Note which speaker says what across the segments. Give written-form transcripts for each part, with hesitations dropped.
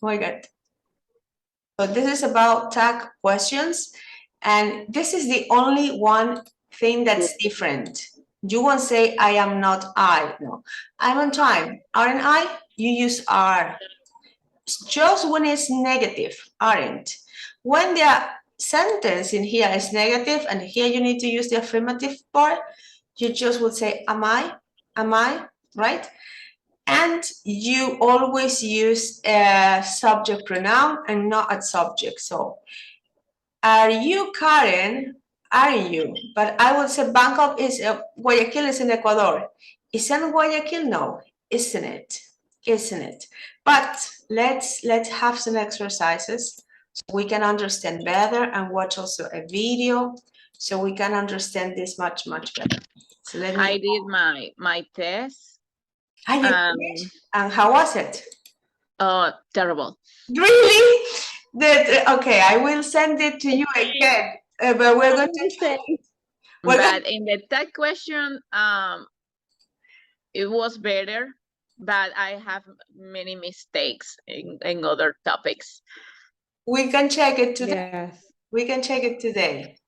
Speaker 1: Oh my God. So this is about tag questions. And this is the only one thing that's different. You won't say, I am not I. No, I'm on time. Aren't I? You use are. Just when it's negative, aren't. When the sentence in here is negative and here you need to use the affirmative part, you just would say, am I, right? And you always use a subject pronoun and not a subject. So, are you Karen? Are you? But I would say Bangkok is, Guayaquil is in Ecuador. Isn't Guayaquil? No, isn't it? Isn't it? But let's have some exercises so we can understand better and watch also a video so we can understand this much better. So let me.
Speaker 2: I did my test.
Speaker 1: And how was it?
Speaker 2: Terrible.
Speaker 1: Really? Okay, I will send it to you again. But we're going to say.
Speaker 2: But in the tag question, it was better, but I have many mistakes in other topics.
Speaker 1: We can check it today.
Speaker 3: Yes.
Speaker 1: We can check it today.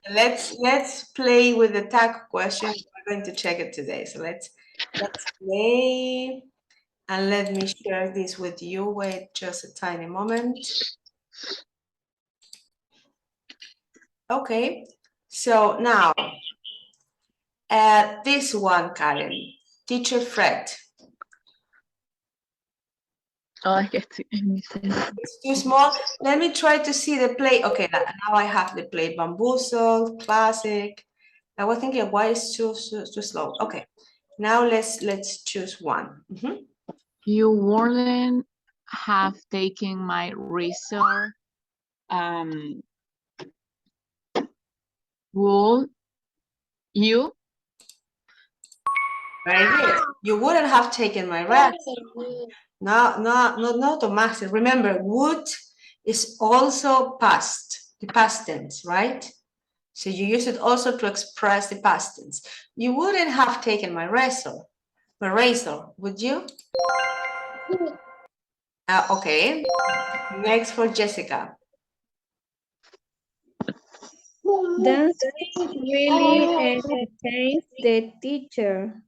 Speaker 1: Let's play with the tag question. We're going to check it today. So let's play. And let me share this with you. Wait just a tiny moment. Okay. So now, this one, Karen. Teacher Fred.
Speaker 2: Oh, I get it.
Speaker 1: It's too small. Let me try to see the play. Okay, now I have the play. Bamboozle, classic. I was thinking, why is too slow? Okay, now let's choose one.
Speaker 2: You wouldn't have taken my resort. Would you?
Speaker 1: Very good. You wouldn't have taken my rest. No, Tomás. Remember, would is also past, the past tense, right? So you use it also to express the past tense. You wouldn't have taken my razor, would you? Okay. Next for Jessica.
Speaker 3: Dancing really entertains the teacher.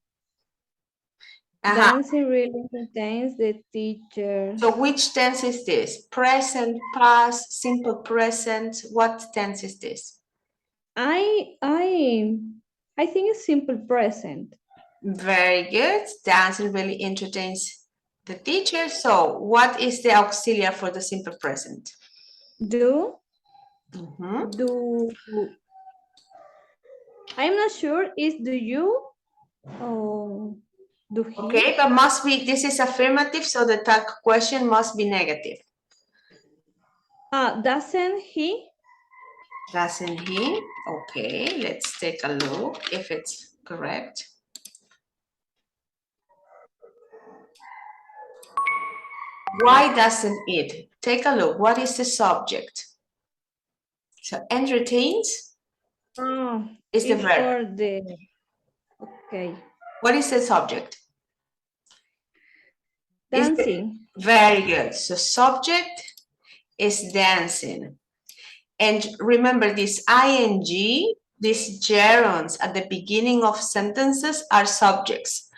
Speaker 3: Dancing really entertains the teacher.
Speaker 1: So which tense is this? Present, past, simple present. What tense is this?
Speaker 3: I think it's simple present.
Speaker 1: Very good. Dancing really entertains the teacher. So what is the auxiliary for the simple present?
Speaker 3: Do. Do. I'm not sure. Is do you? Oh, do he?
Speaker 1: Okay, but must be, this is affirmative, so the tag question must be negative.
Speaker 3: Doesn't he?
Speaker 1: Doesn't he? Okay, let's take a look if it's correct. Why doesn't it? Take a look. What is the subject? So entertains is the verb.
Speaker 3: Okay.
Speaker 1: What is the subject?
Speaker 3: Dancing.
Speaker 1: Very good. So subject is dancing. And remember this ing, these gerunds at the beginning of sentences are subjects.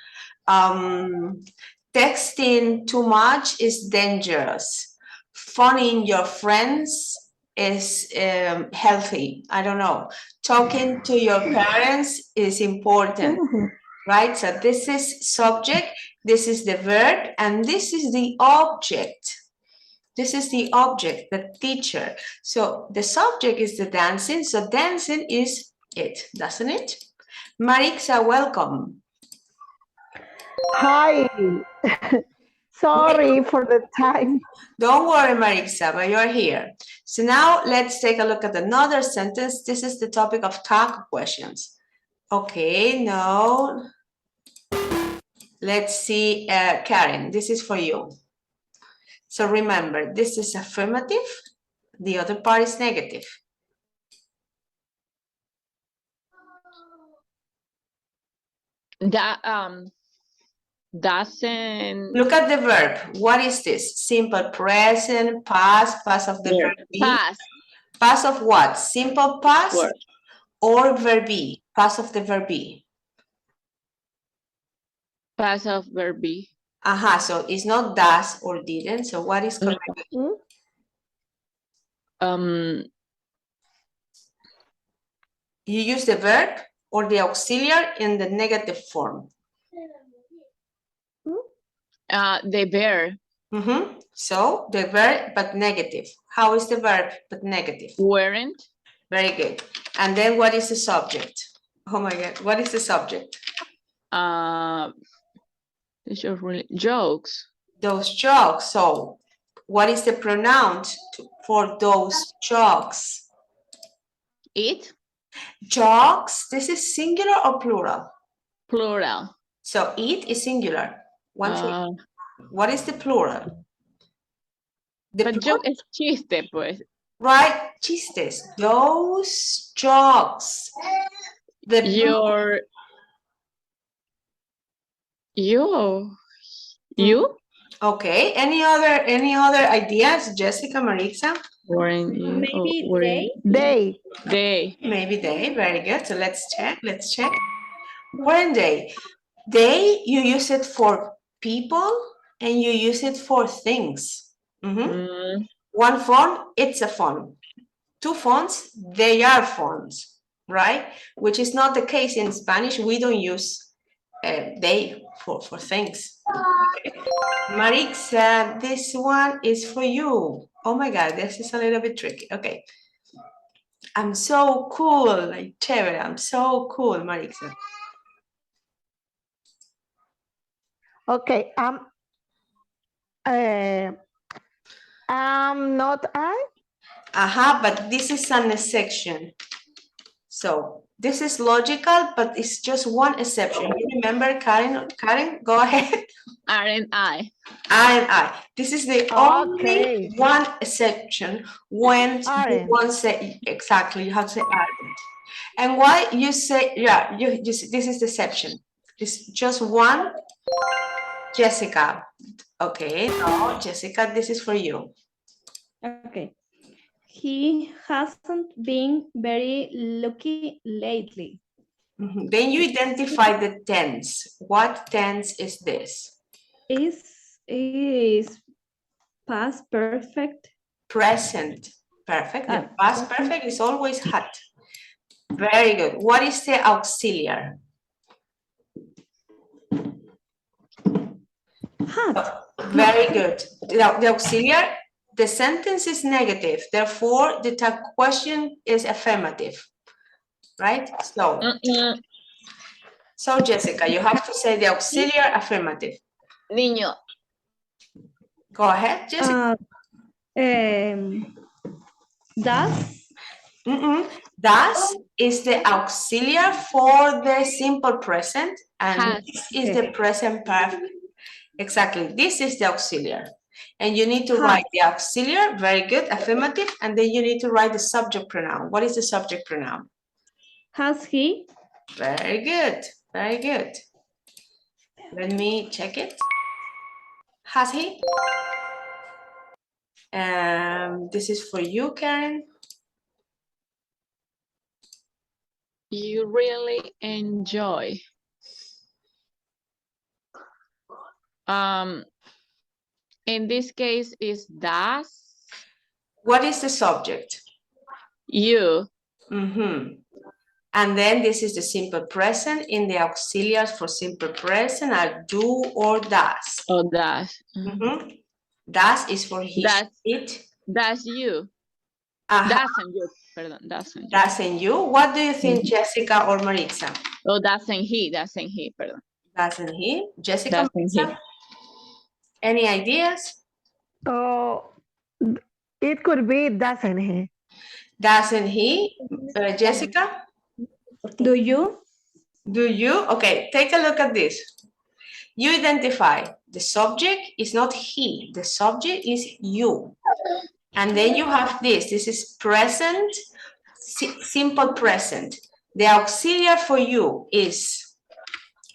Speaker 1: Texting too much is dangerous. Phoning your friends is healthy. I don't know. Talking to your parents is important, right? So this is subject, this is the verb, and this is the object. This is the object, the teacher. So the subject is the dancing, so dancing is it, doesn't it? Marixa, welcome.
Speaker 4: Hi. Sorry for the time.
Speaker 1: Don't worry, Marixa, but you're here. So now let's take a look at another sentence. This is the topic of tag questions. Okay, no. Let's see, Karen, this is for you. So remember, this is affirmative. The other part is negative.
Speaker 2: That Doesn't.
Speaker 1: Look at the verb. What is this? Simple present, past, past of the verb be.
Speaker 2: Pass.
Speaker 1: Past of what? Simple past
Speaker 2: Word.
Speaker 1: or verb be? Past of the verb be.
Speaker 2: Pass of verb be.
Speaker 1: Aha, so it's not does or didn't. So what is correct? You use the verb or the auxiliary in the negative form.
Speaker 2: The verb.
Speaker 1: So the verb but negative. How is the verb but negative?
Speaker 2: Weren't.
Speaker 1: Very good. And then what is the subject? Oh my God, what is the subject?
Speaker 2: These are really jokes.
Speaker 1: Those jokes. So what is the pronoun for those jokes?
Speaker 2: It.
Speaker 1: Jokes, this is singular or plural?
Speaker 2: Plural.
Speaker 1: So it is singular. One thing. What is the plural? The
Speaker 2: But
Speaker 1: plural,
Speaker 2: joke es chiste, pues.
Speaker 1: right? Chistes. Those jokes. The plural.
Speaker 2: You?
Speaker 1: Okay. Any other ideas, Jessica, Maritza?
Speaker 2: Weren't you?
Speaker 3: Maybe
Speaker 2: Or
Speaker 3: they.
Speaker 2: They.
Speaker 1: Maybe they. Very good. So let's check. Let's check. Weren't they? They, you use it for people and you use it for things. One phone, it's a phone. Two phones, they are phones, right? Which is not the case in Spanish. We don't use they for things. Marixa, this one is for you. Oh my God, this is a little bit tricky. Okay. I'm so cool, like chévere. I'm so cool, Marixa.
Speaker 4: Okay, I'm not I.
Speaker 1: But this is an exception. So this is logical, but it's just one exception. You remember, Karen? Karen, go ahead.
Speaker 2: Aren't I?
Speaker 1: I. This is the only
Speaker 4: Okay.
Speaker 1: one exception when you
Speaker 4: Aren't.
Speaker 1: want to say exactly. You have to say aren't. And why you say this is the exception. It's just one. Jessica. Okay, no, Jessica, this is for you.
Speaker 3: Okay. He hasn't been very lucky lately.
Speaker 1: Then you identify the tense. What tense is this?
Speaker 3: Is past perfect.
Speaker 1: Present perfect. The past perfect is always had. Very good. What is the auxiliary?
Speaker 3: Had.
Speaker 1: Very good. The auxiliary, the sentence is negative. Therefore, the question is affirmative. Right? So Jessica, you have to say the auxiliary affirmative.
Speaker 2: Niño.
Speaker 1: Go ahead, Jessica.
Speaker 3: Does.
Speaker 1: Does is the auxiliary for the simple present, and this is the present perfect. Exactly, this is the auxiliary. And you need to write the auxiliary, very good, affirmative, and then you need to write the subject pronoun. What is the subject pronoun?
Speaker 3: Has he?
Speaker 1: Very good, very good. Let me check it. Has he? This is for you, Karen.
Speaker 2: You really enjoy. In this case is does.
Speaker 1: What is the subject?
Speaker 2: You.
Speaker 1: And then this is the simple present. In the auxiliaries for simple present are do or does.
Speaker 2: Oh, does.
Speaker 1: Does is for he, it.
Speaker 2: Does you. Doesn't you. Pardon, doesn't you.
Speaker 1: Doesn't you? What do you think, Jessica or Maritza?
Speaker 2: Oh, doesn't he, pardon.
Speaker 1: Doesn't he? Jessica,
Speaker 2: Doesn't
Speaker 1: Maritza?
Speaker 2: he.
Speaker 1: Any ideas?
Speaker 4: Oh, it could be doesn't he?
Speaker 1: Doesn't he? Jessica?
Speaker 3: Do you?
Speaker 1: Do you? Okay, take a look at this. You identify the subject is not he, the subject is you. And then you have this is present, simple present. The auxiliary for you is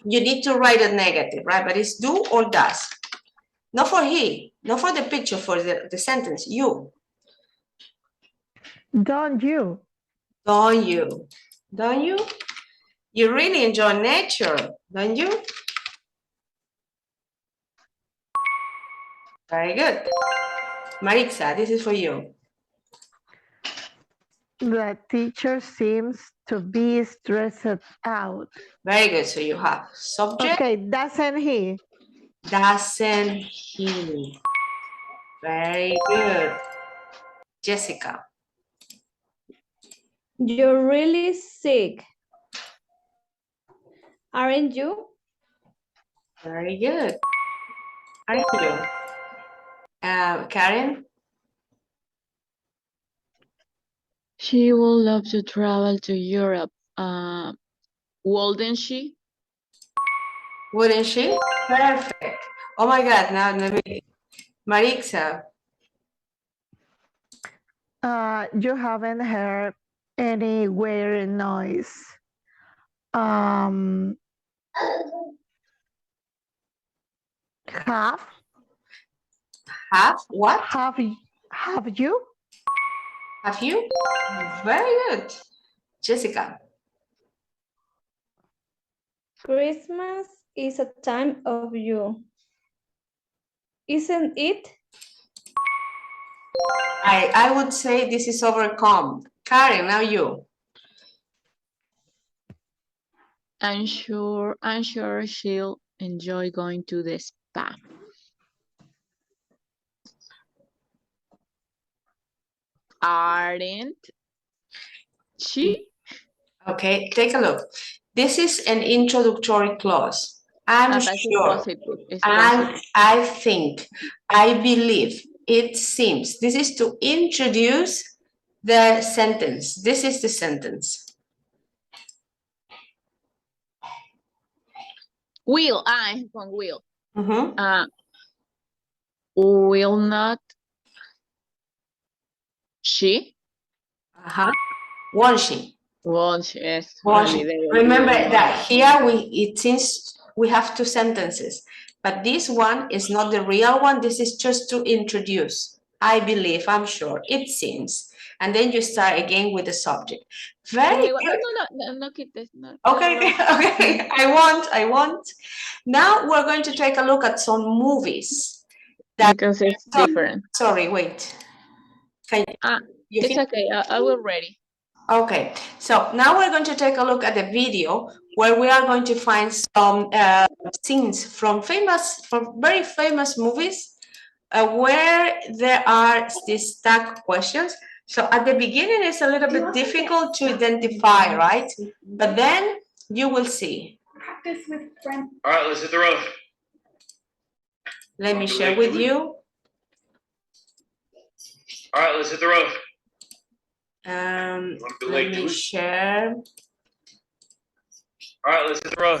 Speaker 1: you need to write a negative, right? But it's do or does. Not for he, not for the picture, for the sentence, you.
Speaker 4: Don't you?
Speaker 1: Don't you? Don't you? You really enjoy nature, don't you? Very good. Maritza, this is for you.
Speaker 4: The teacher seems to be stressed out.
Speaker 1: Very good. So you have subject,
Speaker 4: Okay, doesn't he?
Speaker 1: doesn't he? Very good. Jessica.
Speaker 3: You're really sick. Aren't you?
Speaker 1: Very good. Are you? Karen?
Speaker 2: She would love to travel to Europe. Wouldn't she?
Speaker 1: Wouldn't she? Perfect. Oh my God, now let me. Maritza.
Speaker 4: You haven't heard any weird noise. Have
Speaker 1: Have what?
Speaker 4: have you?
Speaker 1: Have you? Very good. Jessica.
Speaker 3: Christmas is a time of you. Isn't it?
Speaker 1: I would say this is overcome. Karen, now you.
Speaker 2: I'm sure she'll enjoy going to the spa. Aren't she?
Speaker 1: Okay, take a look. This is an introductory clause. I'm
Speaker 2: That's
Speaker 1: sure.
Speaker 2: positive. It's positive.
Speaker 1: I think. I believe. It seems. This is to introduce the sentence. This is the sentence.
Speaker 2: Will, I con will.
Speaker 1: Mhm.
Speaker 2: Will not she?
Speaker 1: Won't she?
Speaker 2: Won't she? Yes.
Speaker 1: Won't she?
Speaker 2: Holiday,
Speaker 1: Remember
Speaker 2: will
Speaker 1: that
Speaker 2: not.
Speaker 1: here it seems we have two sentences, but this one is not the real one. This is just to introduce. I believe, I'm sure, it seems. And then you start again with the subject. Very good.
Speaker 2: No, quites, no.
Speaker 1: Okay, okay, I want. Now we're going to take a look at some movies.
Speaker 2: Because it's different.
Speaker 1: Sorry, wait. Can you
Speaker 2: It's
Speaker 1: think?
Speaker 2: okay. I will ready.
Speaker 1: Okay, so now we're going to take a look at the video where we are going to find some scenes from very famous movies where there are these tag questions. So at the beginning, it's a little bit difficult to identify, right? But then you will see.
Speaker 5: Practice with friends.
Speaker 6: All right, let's hit the road.
Speaker 1: Let me share with you.
Speaker 6: All right, let's hit the road.
Speaker 1: Let me share.
Speaker 6: All right, let's hit the road.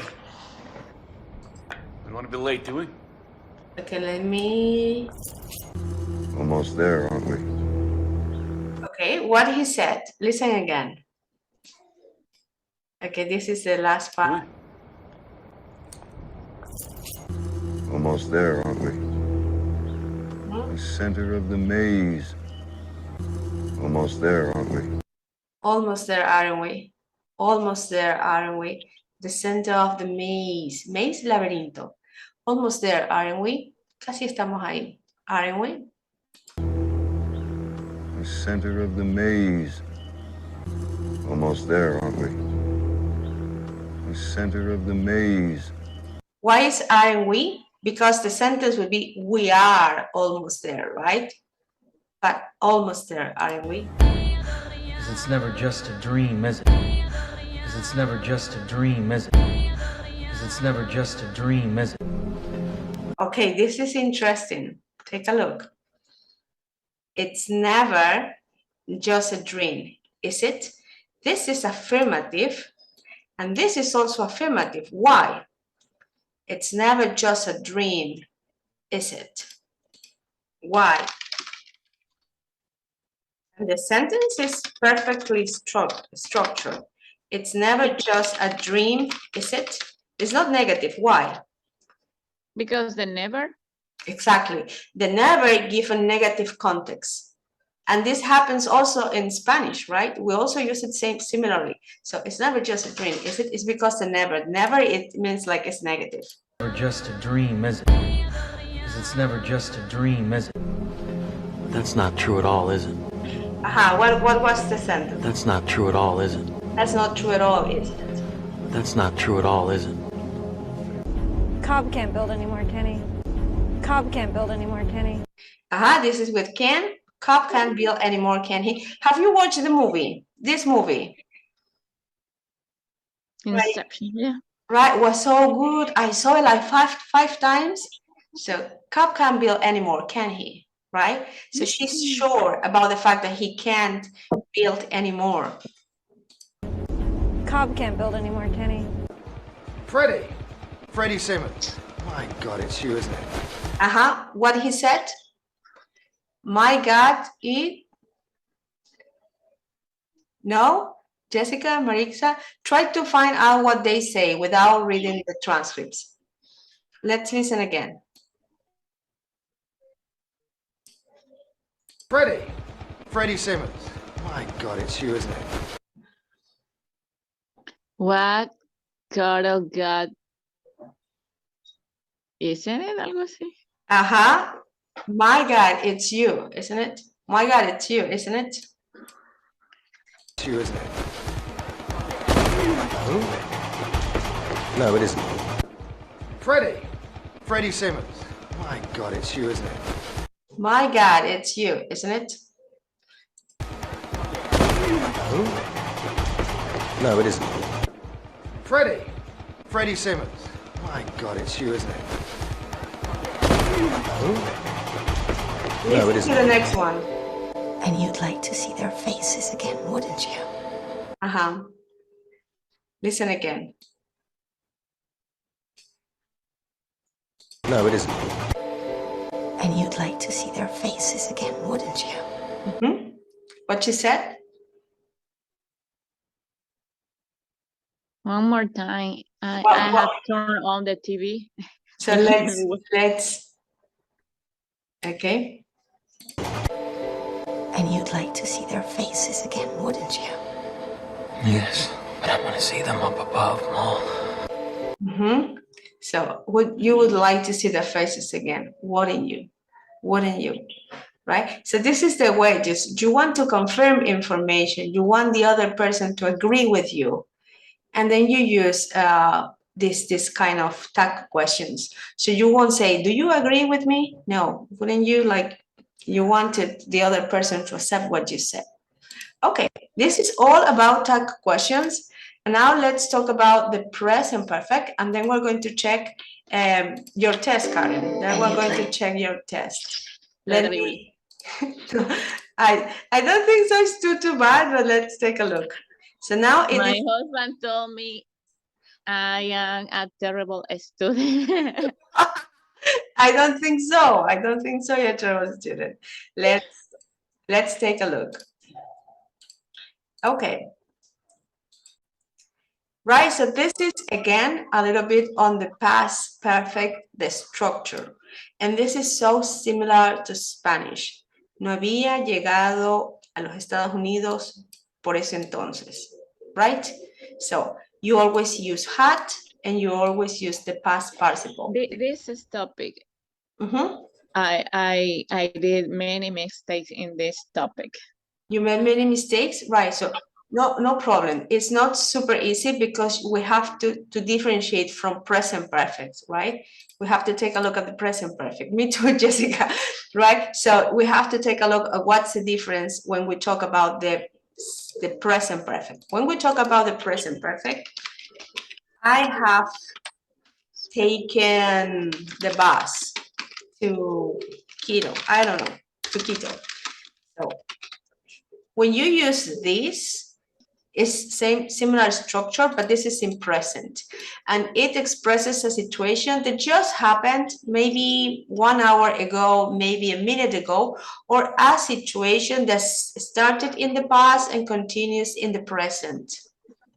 Speaker 6: We don't want to be late, do we?
Speaker 1: Okay, let me.
Speaker 7: Almost there, aren't we?
Speaker 1: Okay, what he said. Listen again. Okay, this is the last part.
Speaker 7: Almost there, aren't we? The center of the maze. Almost there, aren't we?
Speaker 1: Almost there, aren't we? Almost there, aren't we? The center of the maze. Maze, laberinto. Almost there, aren't we? Casi estamos ahí. Aren't we?
Speaker 7: The center of the maze. Almost there, aren't we? The center of the maze.
Speaker 1: Why is aren't we? Because the sentence would be we are almost there, right? But almost there, aren't we?
Speaker 8: 'Cause it's never just a dream, is it? 'Cause it's never just a dream, is it? 'Cause it's never just a dream, is it?
Speaker 1: Okay, this is interesting. Take a look. It's never just a dream, is it? This is affirmative, and this is also affirmative. Why? It's never just a dream, is it? Why? And the sentence is perfectly structured. It's never just a dream, is it? It's not negative. Why?
Speaker 2: Because the never,
Speaker 1: Exactly. The never give a negative context. And this happens also in Spanish, right? We also use it similarly. So it's never just a dream. It's because the never. Never, it means like it's negative.
Speaker 8: Never just a dream, is it? 'Cause it's never just a dream, is it? That's not true at all, is it?
Speaker 1: Aha, what was the sentence?
Speaker 8: That's not true at all, is it?
Speaker 1: That's not true at all, is it?
Speaker 8: That's not true at all, is it?
Speaker 5: Cobb can't build anymore, Kenny. Cobb can't build anymore, Kenny.
Speaker 1: Aha, this is with Ken. Cobb can't build anymore, can he? Have you watched the movie? This movie?
Speaker 2: Inception, yeah.
Speaker 1: Right, was so good. I saw it like five times. So Cobb can't build anymore, can he? Right? So she's sure about the fact that he can't build anymore.
Speaker 5: Cobb can't build anymore, Kenny.
Speaker 6: Freddie Simmons. My God, it's you, isn't it?
Speaker 1: Uh-huh. What he said? My God, No? Jessica, Marixa, try to find out what they say without reading the transcripts. Let's listen again.
Speaker 6: Freddie Simmons. My God, it's you, isn't it?
Speaker 2: What God of God. Isn't it algo así?
Speaker 1: Uh-huh. My God, it's you, isn't it? My God, it's you, isn't it?
Speaker 6: It's you, isn't it? Who? No, it isn't. Freddie Simmons. My God, it's you, isn't it?
Speaker 1: My God, it's you, isn't it?
Speaker 6: Who? No, it isn't. Freddie Simmons. My God, it's you, isn't it? Who? No, it
Speaker 1: Listen
Speaker 6: isn't.
Speaker 1: to the next one.
Speaker 9: And you'd like to see their faces again, wouldn't you?
Speaker 1: Uh-huh. Listen again.
Speaker 6: No, it isn't.
Speaker 9: And you'd like to see their faces again, wouldn't you?
Speaker 1: Mm-hmm. What she said?
Speaker 2: One more time. I
Speaker 1: What-
Speaker 2: have turned on the TV.
Speaker 1: So let's, okay.
Speaker 9: And you'd like to see their faces again, wouldn't you?
Speaker 8: Yes, but I'm gonna see them up above, Mom.
Speaker 1: Mm-hmm. So you would like to see their faces again, wouldn't you? Wouldn't you? Right? So this is the way, just you want to confirm information, you want the other person to agree with you, and then you use this kind of tag questions. So you won't say, do you agree with me? No, wouldn't you? Like you wanted the other person to accept what you said. Okay, this is all about tag questions. And now let's talk about the present perfect, and then we're going to check your test, Karen. Then we're going to check your test. Let me. I don't think so. It's too bad, but let's take a look. So now it
Speaker 2: My
Speaker 1: is.
Speaker 2: husband told me I am a terrible student.
Speaker 1: I don't think so. I don't think so. You're a terrible student. Let's take a look. Okay. Right, so this is again a little bit on the past perfect, the structure. And this is so similar to Spanish. No había llegado a los Estados Unidos por ese entonces. Right? So you always use had and you always use the past participle.
Speaker 2: This is topic.
Speaker 1: Mm-hmm.
Speaker 2: I did many mistakes in this topic.
Speaker 1: You made many mistakes, right? So no problem. It's not super easy because we have to differentiate from present perfect, right? We have to take a look at the present perfect. Me too, Jessica, right? So we have to take a look at what's the difference when we talk about the present perfect. When we talk about the present perfect, I have taken the bus to Quito. I don't know, to Quito. So when you use this, it's similar structure, but this is in present. And it expresses a situation that just happened maybe 1 hour ago, maybe a minute ago, or a situation that started in the past and continues in the present,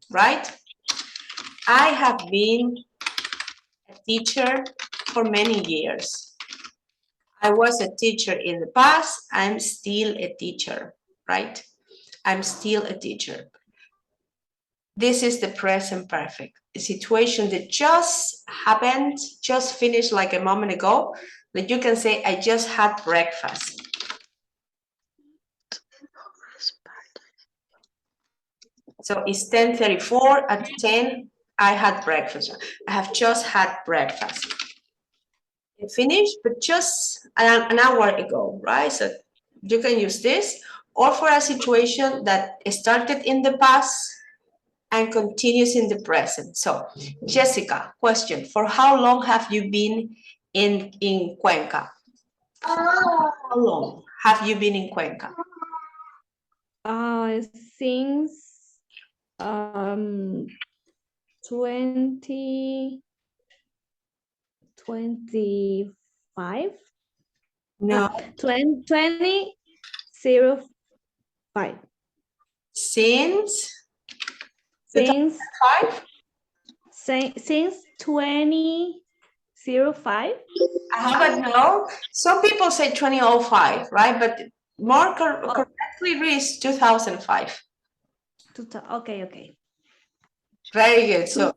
Speaker 1: right? I have been teacher for many years. I was a teacher in the past. I'm still a teacher, right? I'm still a teacher. This is the present perfect. A situation that just happened, just finished like a moment ago, that you can say, I just had breakfast. So it's 10:34, at 10, I had breakfast. I have just had breakfast. It finished, but just an hour ago, right? So you can use this, or for a situation that started in the past and continues in the present. So, Jessica, question, for how long have you been in Cuenca? How long have you been in Cuenca?
Speaker 3: Since 2025?
Speaker 1: No,
Speaker 3: 2005.
Speaker 1: since
Speaker 3: Since
Speaker 1: 2005?
Speaker 3: since 2005.
Speaker 1: But no, some people say 2005, right? But more correctly reads 2005.
Speaker 3: Okay.
Speaker 1: Very good. So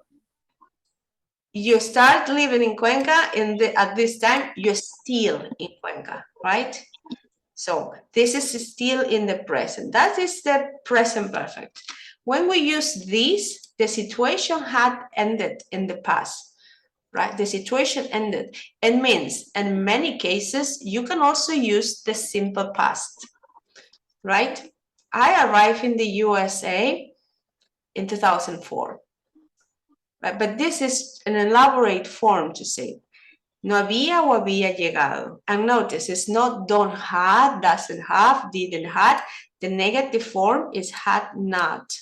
Speaker 1: you start living in Cuenca, and at this time you're still in Cuenca, right? So this is still in the present. That is the present perfect. When we use this, the situation had ended in the past, right? The situation ended. It means in many cases, you can also use the simple past, right? I arrived in the USA in 2004, right? But this is an elaborate form to say, no había o había llegado. And notice, it's not don't had, doesn't have, didn't had. The negative form is had not.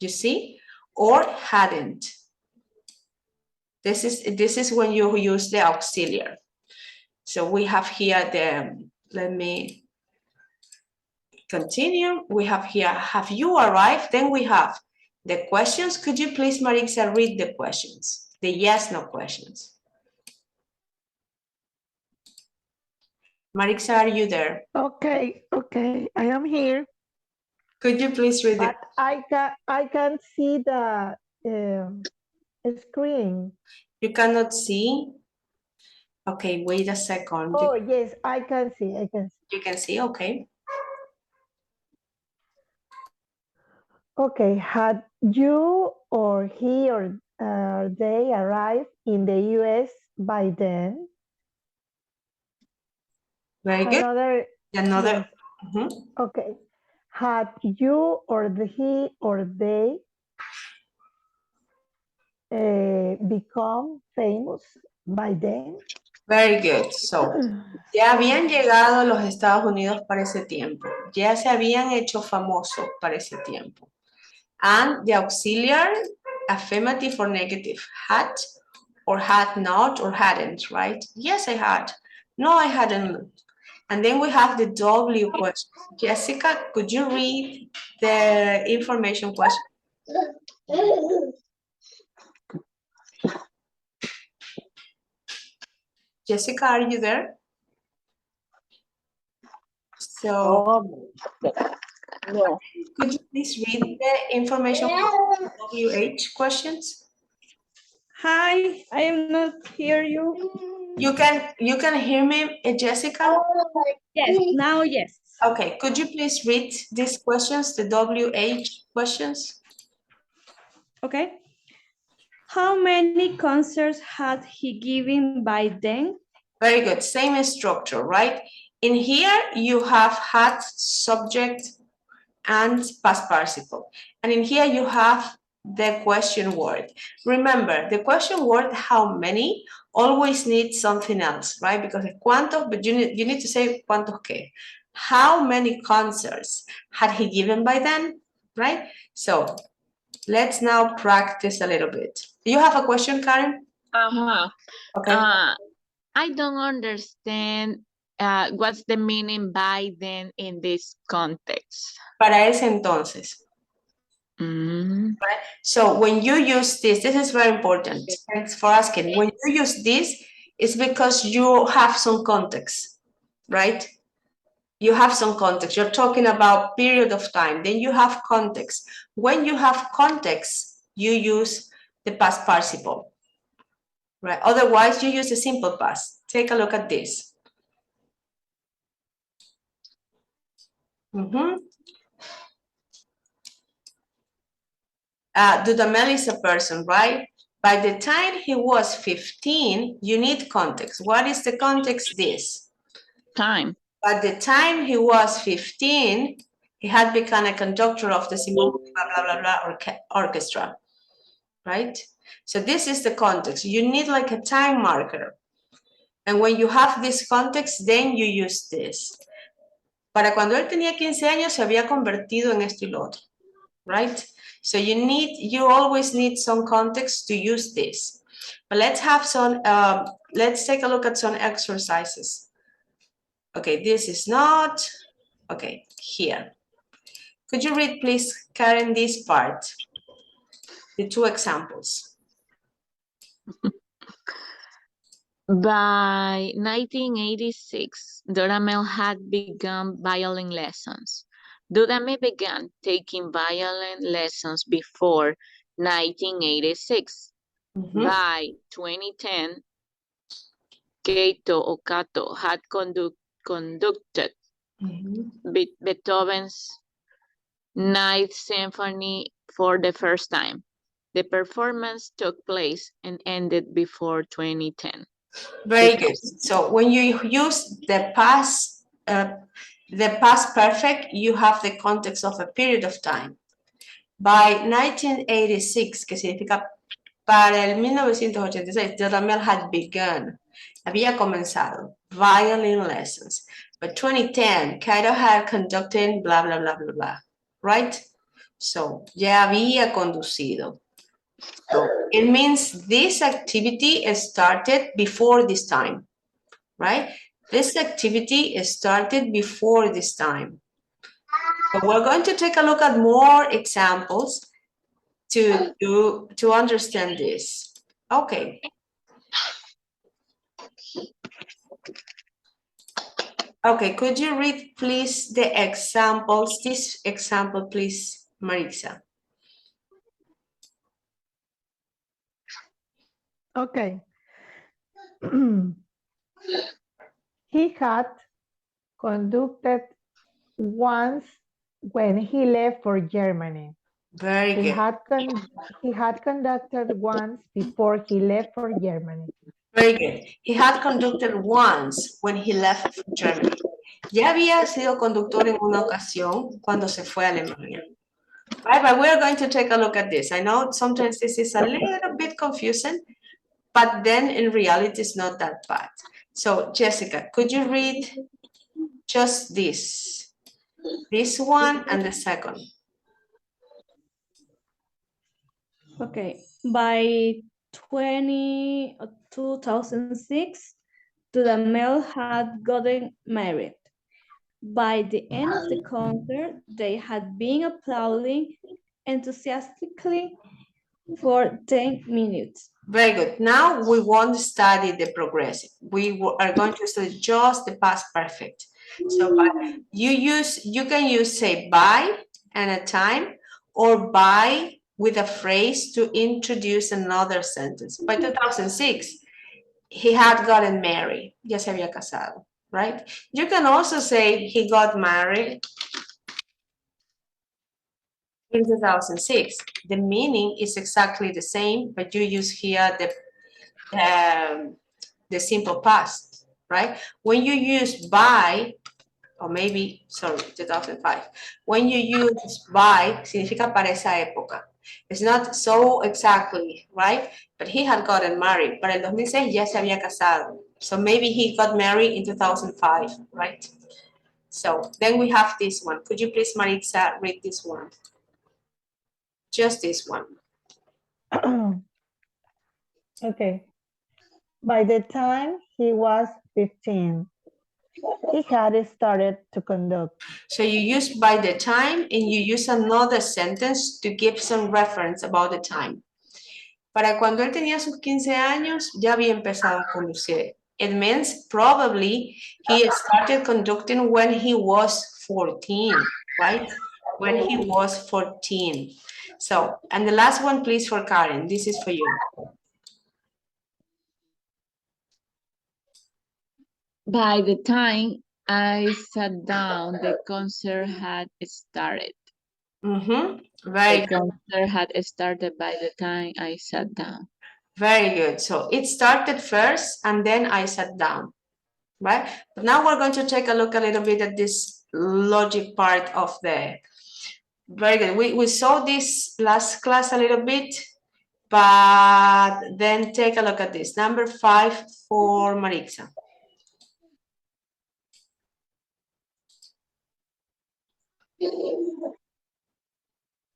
Speaker 1: You see? Or hadn't. This is when you use the auxiliary. So we have here let me continue. We have here, have you arrived? Then we have the questions. Could you please, Marixa, read the questions? The yes, no questions. Marixa, are you there?
Speaker 4: Okay, I am here,
Speaker 1: Could you please read
Speaker 4: but I can see the screen.
Speaker 1: You cannot see? Okay, wait a second.
Speaker 4: Oh, yes, I can see.
Speaker 1: You can see, okay.
Speaker 4: Okay, had you or he or they arrived in the US by then?
Speaker 1: Very good.
Speaker 4: Another.
Speaker 1: Another.
Speaker 4: Yes. Okay. Had you or he or they become famous by then?
Speaker 1: Very good. So, ya habían llegado a los Estados Unidos para ese tiempo. Ya se habían hecho famosos para ese tiempo. And the auxiliary, affirmative or negative, had or had not or hadn't, right? Yes, I had. No, I hadn't. And then we have the W question. Jessica, could you read the information question? Jessica, are you there? So,
Speaker 2: No.
Speaker 1: could you please read the information WH questions?
Speaker 3: Hi, I am not hear you.
Speaker 1: You can hear me, Jessica?
Speaker 3: Yes, now yes.
Speaker 1: Okay, could you please read these questions, the WH questions?
Speaker 3: Okay. How many concerts had he given by then?
Speaker 1: Very good, same structure, right? In here, you have had, subject, and past participle. And in here, you have the question word. Remember, the question word, how many, always needs something else, right? Because cuántos, but you need to say cuántos qué. How many concerts had he given by then, right? So let's now practice a little bit. Do you have a question, Karen? Okay.
Speaker 2: I don't understand what's the meaning by then in this context.
Speaker 1: Para ese entonces.
Speaker 2: Mm,
Speaker 1: So when you use this is very important. Thanks for asking. When you use this, it's because you have some context, right? You have some context. You're talking about period of time. Then you have context. When you have context, you use the past participle, right? Otherwise, you use a simple past. Take a look at this. Dudamel is a person, right? By the time he was 15, you need context. What is the context? This.
Speaker 2: time.
Speaker 1: By the time he was 15, he had become a conductor of the Simon blah, blah, blah, blah orchestra, right? So this is the context. You need like a time marker. And when you have this context, then you use this. Para cuando él tenía 15 años, se había convertido en esto y lo otro, right? So you always need some context to use this. But let's have some, let's take a look at some exercises. Okay, this is not, okay, here. Could you read, please, Karen, this part? The two examples.
Speaker 2: By 1986, Dudamel had begun violin lessons. Dudamel began taking violin lessons before 1986. By 2010, Kato had conducted Beethoven's Ninth Symphony for the first time. The performance took place and ended before 2010.
Speaker 1: Very good. So when you use the past perfect, you have the context of a period of time. By 1986, que significa para el 1986, Dudamel had begun, había comenzado violin lessons. By 2010, Kato had conducted blah, blah, blah, blah, blah, right? So, ya había conducido. So it means this activity started before this time, right? This activity started before this time. So we're going to take a look at more examples to understand this. Okay. Okay, could you read, please, the examples? This example, please, Marisa.
Speaker 4: Okay. He had conducted once when he left for Germany.
Speaker 1: Very good.
Speaker 4: He had conducted once before he left for Germany.
Speaker 1: Very good. He had conducted once when he left for Germany. Ya había sido conductor en una ocasión cuando se fue a Alemania. Right, but we're going to take a look at this. I know sometimes this is a little bit confusing, but then in reality it's not that bad. So Jessica, could you read just this one and the second?
Speaker 3: Okay, by 2006, Dudamel had gotten married. By the end of the concert, they had been applauding enthusiastically for 10 minutes.
Speaker 1: Very good. Now we won't study the progressive. We are going to study just the past perfect. So you can use say by and a time, or by with a phrase to introduce another sentence. By 2006, he had gotten married. Ya se había casado, right? You can also say he got married in 2006. The meaning is exactly the same, but you use here the simple past, right? When you use by, or maybe, sorry, 2005. When you use by, significa para esa época. It's not so exactly, right? But he had gotten married. Para el 2006 ya se había casado. So maybe he got married in 2005, right? So then we have this one. Could you please, Maritza, read this one? Just this one.
Speaker 4: Okay. By the time he was 15, he had started to conduct.
Speaker 1: So you use by the time and you use another sentence to give some reference about the time. Para cuando él tenía sus 15 años, ya había empezado a conducir. It means probably he started conducting when he was 14, right? When he was 14. So, and the last one, please, for Karen. This is for you.
Speaker 2: By the time I sat down, the concert had started.
Speaker 1: Very
Speaker 2: The
Speaker 1: good.
Speaker 2: concert had started by the time I sat down.
Speaker 1: Very good. So it started first and then I sat down, right? But now we're going to take a look a little bit at this logic part of the, very good. We saw this last class a little bit, but then take a look at this. Number 5 for Marixa.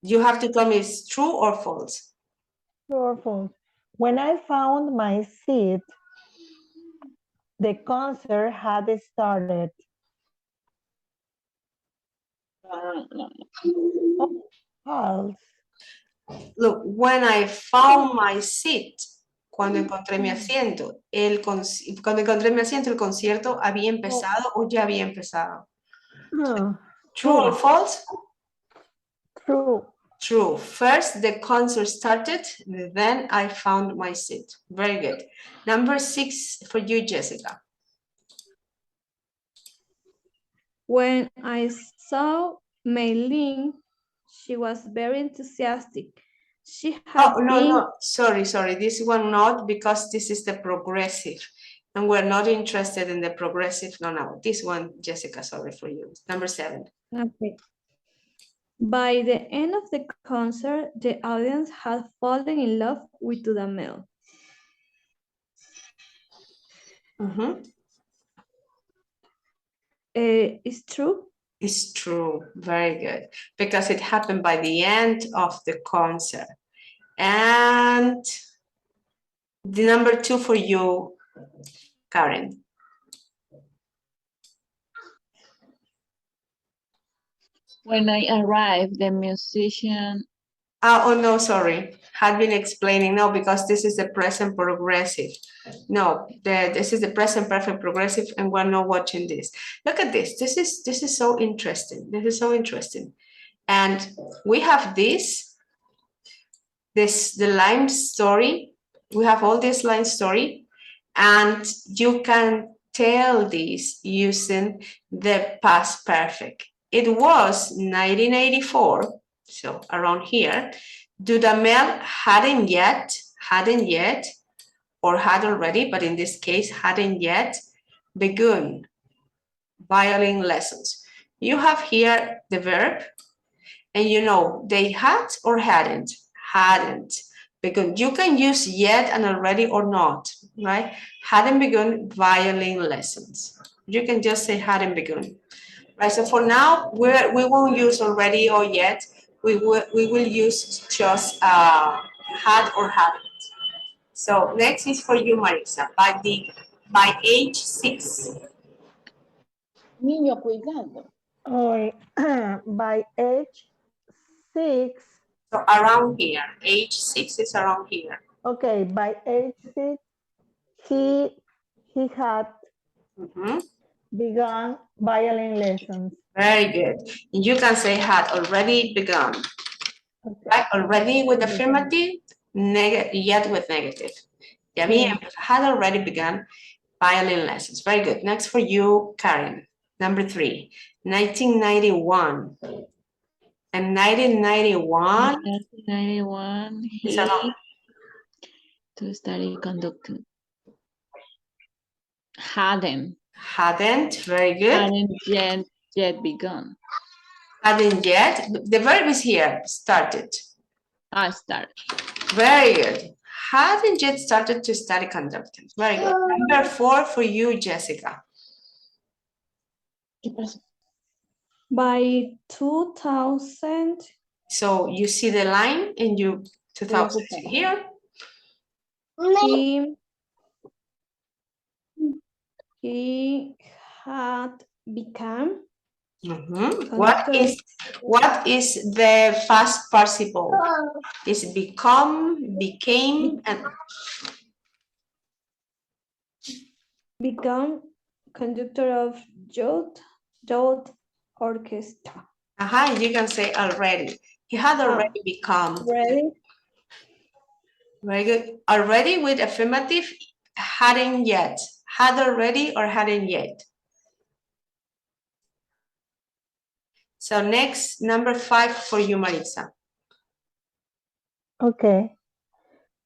Speaker 1: You have to tell me it's true or false.
Speaker 4: True or false? When I found my seat, the concert had started. False.
Speaker 1: Look, when I found my seat, cuando encontré mi asiento, cuando encontré mi asiento, el concierto había empezado o ya había empezado. True or false?
Speaker 4: True.
Speaker 1: True. First, the concert started, then I found my seat. Very good. Number 6 for you, Jessica.
Speaker 3: When I saw Maylin, she was very enthusiastic. She had
Speaker 1: Oh, no,
Speaker 3: been
Speaker 1: no, sorry. This one not, because this is the progressive. And we're not interested in the progressive. No. This one, Jessica, sorry for you. Number 7.
Speaker 3: Okay. By the end of the concert, the audience had fallen in love with Dudamel. It's true?
Speaker 1: It's true. Very good. Because it happened by the end of the concert. And the number 2 for you, Karen.
Speaker 2: When I arrived, the musician.
Speaker 1: Oh, no, sorry. Had been explaining. No, because this is the present progressive. No, this is the present perfect progressive, and we're not watching this. Look at this. This is so interesting. This is so interesting. And we have the line story. We have all this line story, and you can tell this using the past perfect. It was 1984, so around here. Dudamel hadn't yet, or had already, but in this case, hadn't yet begun violin lessons. You have here the verb, and you know they had or hadn't begun. You can use yet and already or not, right? Hadn't begun violin lessons. You can just say hadn't begun. Right, so for now, we won't use already or yet. We will use just had or hadn't. So next is for you, Marisa. By age 6.
Speaker 2: Niño, cuidado.
Speaker 4: Oh, by age 6.
Speaker 1: So around here, age 6 is around here.
Speaker 4: Okay, by age 6, he had begun violin lessons.
Speaker 1: Very good. You can say had already begun.
Speaker 4: Okay.
Speaker 1: Right? Already with affirmative, yet with negative. Had already begun violin lessons. Very good. Next for you, Karen. Number 3, 1991. And
Speaker 2: 1991, he to study conducting. Hadn't,
Speaker 1: very good.
Speaker 2: Hadn't yet begun.
Speaker 1: Hadn't yet. The verb is here, started.
Speaker 2: Start.
Speaker 1: Very good. Hadn't yet started to study conducting. Very good. Number 4 for you, Jessica.
Speaker 3: By 2000.
Speaker 1: So you see the line and you 2000 here.
Speaker 3: He had become.
Speaker 1: Mhm.
Speaker 3: Conductor
Speaker 1: What is the past participle? Is become, became, and
Speaker 3: become conductor of youth orchestra.
Speaker 1: you can say already. He had already become.
Speaker 3: Ready?
Speaker 1: Very good. Already with affirmative, hadn't yet. Had already or hadn't yet. So next, number 5 for you, Maritza.
Speaker 4: Okay.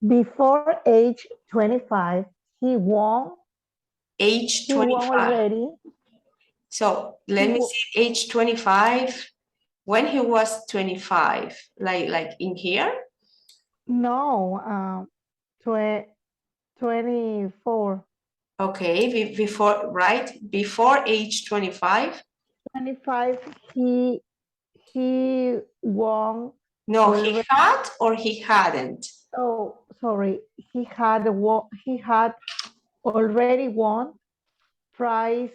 Speaker 4: Before age 25, he won.
Speaker 1: Age
Speaker 4: He won
Speaker 1: 25.
Speaker 4: already.
Speaker 1: So let
Speaker 4: He
Speaker 1: me
Speaker 4: wa-
Speaker 1: see, age 25. When he was 25, like in here?
Speaker 4: No, 24.
Speaker 1: Okay, before, right? Before age 25?
Speaker 4: 25, he won.
Speaker 1: No, he
Speaker 4: Already.
Speaker 1: had or he hadn't?
Speaker 4: Oh, sorry. He had already won prize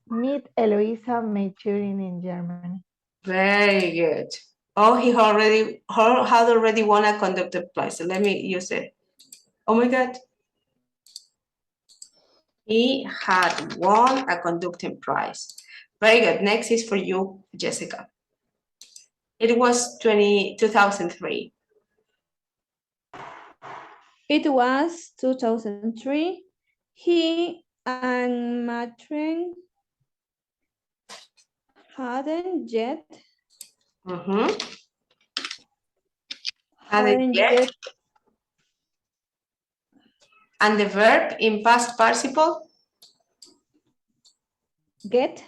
Speaker 4: Meet Eloisa Maturin in Germany.
Speaker 1: Very good. Oh, he had already won a conductor prize. So let me use it. Oh my God. He had won a conducting prize. Very good. Next is for you, Jessica. It was 2003.
Speaker 3: It was 2003. He and Matrin hadn't yet
Speaker 1: Hadn't yet. And the verb in past participle?
Speaker 3: get.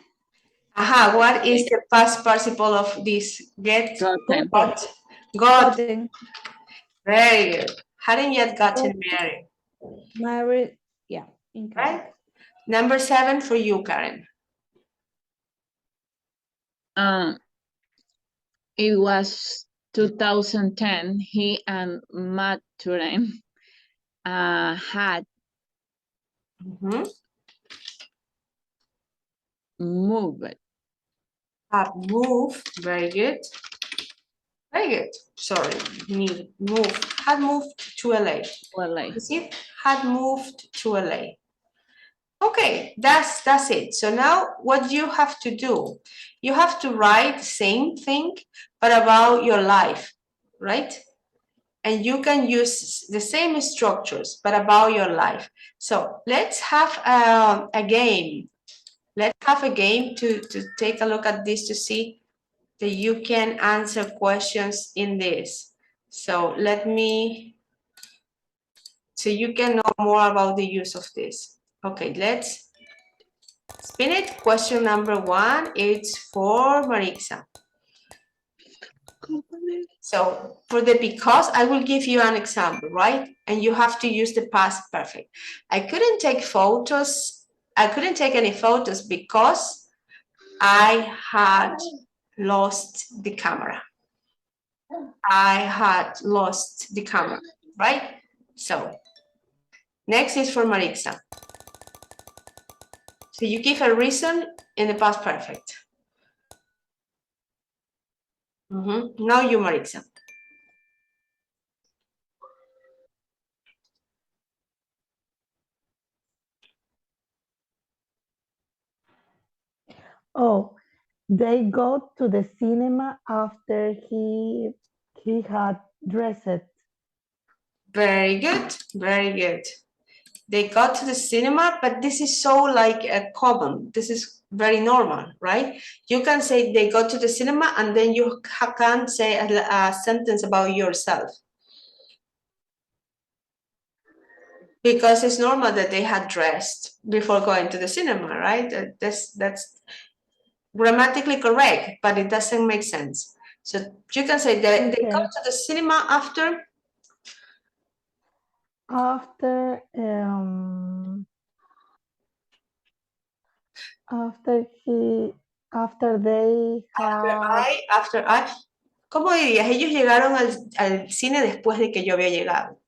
Speaker 1: Aha, what is the past participle of this? Get,
Speaker 2: Gotten.
Speaker 1: got.
Speaker 3: Gotten.
Speaker 1: Very good. Hadn't yet gotten married.
Speaker 3: Married. Yeah. Incorrect.
Speaker 1: Right? Number 7 for you, Karen.
Speaker 2: It was 2010. He and Maturin had moved.
Speaker 1: Have moved. Very good. Very good. Sorry, moved. Had moved to LA. You see, had moved to LA. Okay, that's it. So now what you have to do, you have to write the same thing, but about your life, right? And you can use the same structures, but about your life. So let's have a game. Let's have a game to take a look at this to see that you can answer questions in this. So so you can know more about the use of this. Okay, let's spin it. Question number 1, it's for Marixa. So for the because, I will give you an example, right? And you have to use the past perfect. I couldn't take photos. I couldn't take any photos because I had lost the camera. I had lost the camera, right? So next is for Marixa. So you give a reason in the past perfect. Now you, Marixa.
Speaker 4: Oh, they go to the cinema after he had dressed.
Speaker 1: Very good, very good. They got to the cinema, but this is so like a common. This is very normal, right? You can say they go to the cinema and then you can't say a sentence about yourself. Because it's normal that they had dressed before going to the cinema, right? That's grammatically correct, but it doesn't make sense. So you can say that they come to the cinema after after I. ¿Cómo dirías? Ellos llegaron al cine después de que yo había llegado.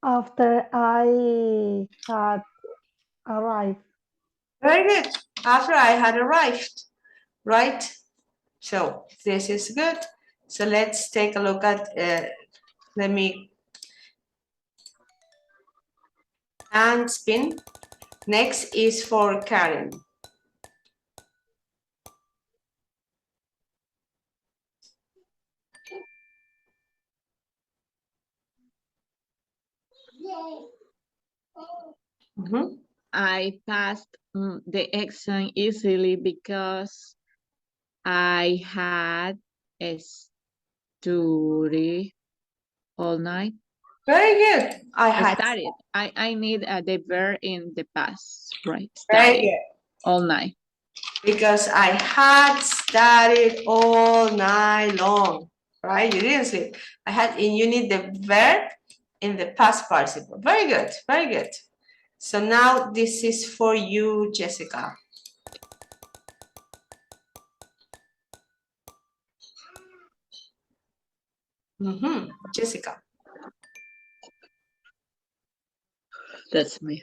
Speaker 4: After I had arrived.
Speaker 1: Very good. After I had arrived, right? So this is good. So let's take a look at, let me and spin. Next is for Karen. Mhm.
Speaker 2: I passed the exam easily because I had a study all night.
Speaker 1: Very good. I had
Speaker 2: Studied. I need the verb in the past, right?
Speaker 1: very
Speaker 2: Studied
Speaker 1: good.
Speaker 2: all night.
Speaker 1: Because I had studied all night long, right? You didn't sleep. I had, and you need the verb in the past participle. Very good, very good. So now this is for you, Jessica. Jessica.
Speaker 2: That's me.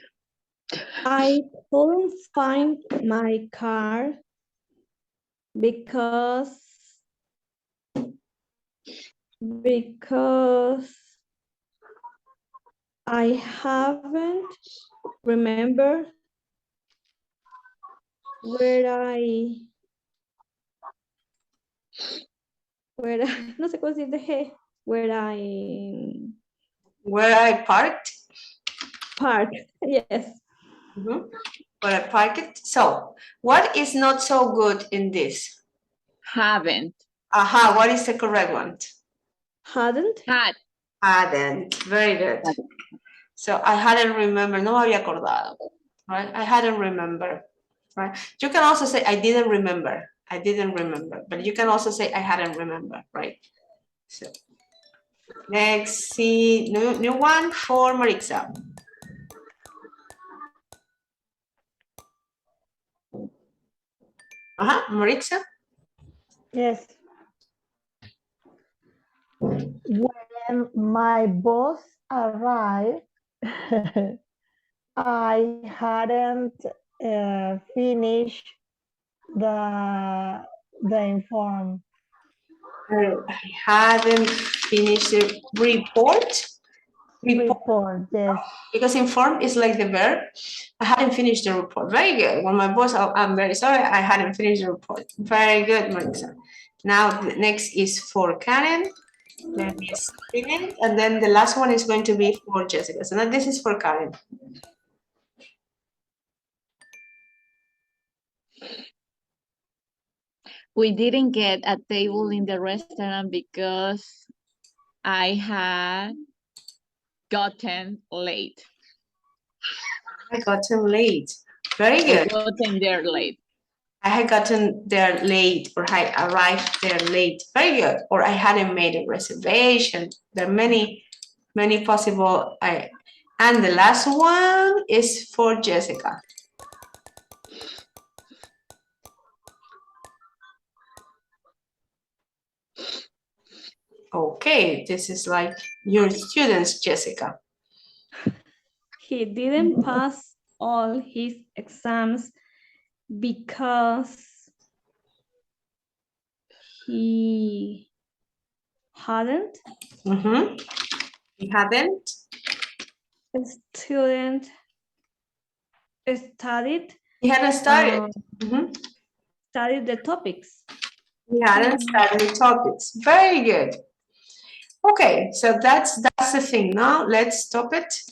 Speaker 3: I couldn't find my car because I haven't remembered no sé cómo se dice, where
Speaker 1: I parked.
Speaker 3: Park, yes.
Speaker 1: Where I parked. So what is not so good in this?
Speaker 2: Haven't.
Speaker 1: Aha, what is the correct one?
Speaker 3: Hadn't.
Speaker 1: Hadn't. Very good. So I hadn't remembered. No me había acordado. Right? I hadn't remembered. Right? You can also say I didn't remember. I didn't remember. But you can also say I hadn't remembered. Right? So next, see new one for Maritza. Maritza.
Speaker 4: Yes. When my boss arrived, I hadn't finished the inform.
Speaker 1: I hadn't finished the report.
Speaker 4: Report, yes.
Speaker 1: Because inform is like the verb. I hadn't finished the report. Very good. When my boss, I'm very sorry, I hadn't finished the report. Very good, Marisa. Now the next is for Karen. Let me spin it. And then the last one is going to be for Jessica. So now this is for Karen.
Speaker 2: We didn't get a table in the restaurant because I had gotten late.
Speaker 1: I gotten late. Very good.
Speaker 2: Gotten there late.
Speaker 1: I had gotten there late, or I arrived there late. Very good. Or I hadn't made a reservation. There are many, many possible. And the last one is for Jessica. Okay, this is like your students, Jessica.
Speaker 3: He didn't pass all his exams because he hadn't.
Speaker 1: He hadn't.
Speaker 3: A student studied.
Speaker 1: He hadn't started.
Speaker 3: Studied the topics.
Speaker 1: He hadn't started the topics. Very good. Okay, so that's the thing. Now let's stop it.